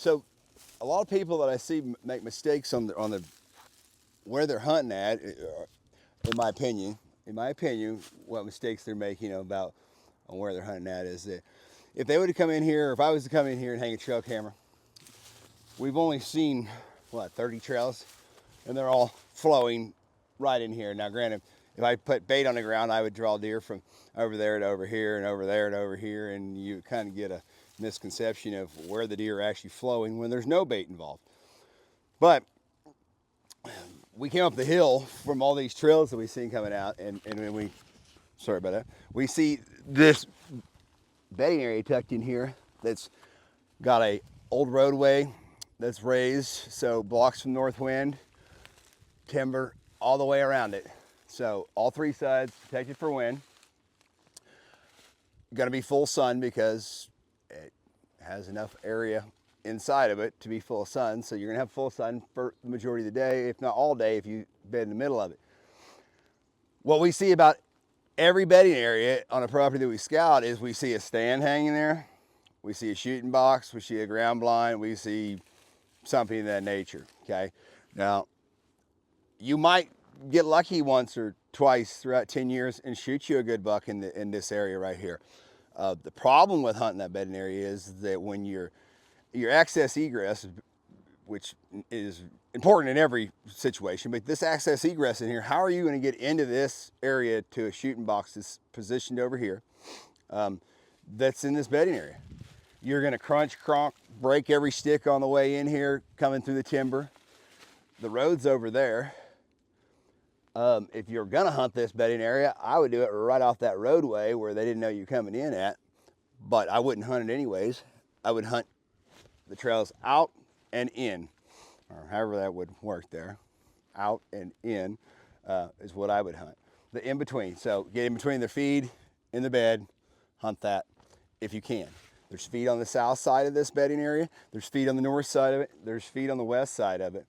So a lot of people that I see make mistakes on the where they're hunting at, in my opinion, what mistakes they're making about on where they're hunting at is that if they would have come in here, or if I was to come in here and hang a trail camera, we've only seen, what, 30 trails, and they're all flowing right in here. Now, granted, if I put bait on the ground, I would draw deer from over there to over here and over there to over here, and you kind of get a misconception of where the deer are actually flowing when there's no bait involved. But we came up the hill from all these trails that we've seen coming out, and we, sorry about that, we see this bedding area tucked in here that's got a old roadway that's raised, so blocks from north wind, timber all the way around it. So all three sides protected for wind. Going to be full sun because it has enough area inside of it to be full of sun. So you're going to have full sun for the majority of the day, if not all day, if you bed in the middle of it. What we see about every bedding area on a property that we scout is we see a stand hanging there, we see a shooting box, we see a ground blind, we see something of that nature, okay? Now, you might get lucky once or twice throughout 10 years and shoot you a good buck in this area right here. The problem with hunting that bedding area is that when your access egress, which is important in every situation, but this access egress in here, how are you going to get into this area to a shooting box that's positioned over here, that's in this bedding area? You're going to crunch, cronk, break every stick on the way in here, coming through the timber. The road's over there. If you're going to hunt this bedding area, I would do it right off that roadway where they didn't know you coming in at, but I wouldn't hunt it anyways. I would hunt the trails out and in, or however that would work there. Out and in is what I would hunt. The in between, so get in between their feed in the bed, hunt that if you can. There's feed on the south side of this bedding area. There's feed on the north side of it. There's feed on the west side of it.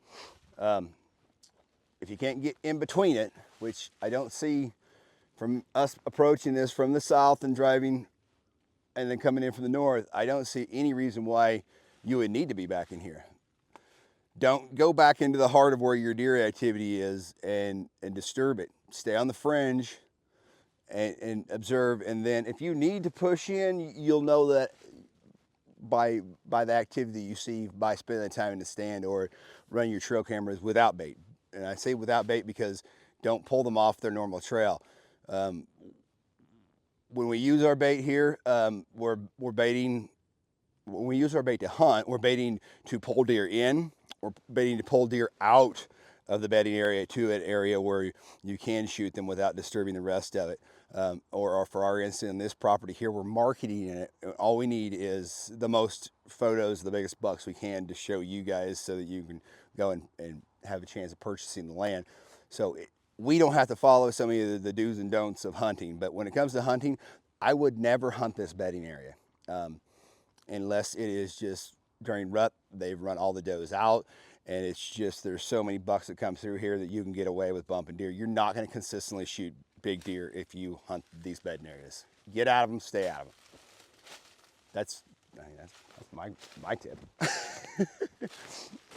If you can't get in between it, which I don't see from us approaching this from the south and driving and then coming in from the north, I don't see any reason why you would need to be back in here. Don't go back into the heart of where your deer activity is and disturb it. Stay on the fringe and observe. And then if you need to push in, you'll know that by the activity you see by spending the time in the stand or running your trail cameras without bait. And I say without bait because don't pull them off their normal trail. When we use our bait here, we're baiting. When we use our bait to hunt, we're baiting to pull deer in. We're baiting to pull deer out of the bedding area to an area where you can shoot them without disturbing the rest of it. Or for our instance, in this property here, we're marketing it. All we need is the most photos of the biggest bucks we can to show you guys so that you can go and have a chance of purchasing the land. So we don't have to follow some of the do's and don'ts of hunting, but when it comes to hunting, I would never hunt this bedding area unless it is just during rut, they've run all the does out, and it's just there's so many bucks that come through here that you can get away with bumping deer. You're not going to consistently shoot big deer if you hunt these bedding areas. Get out of them, stay out of them. That's my tip.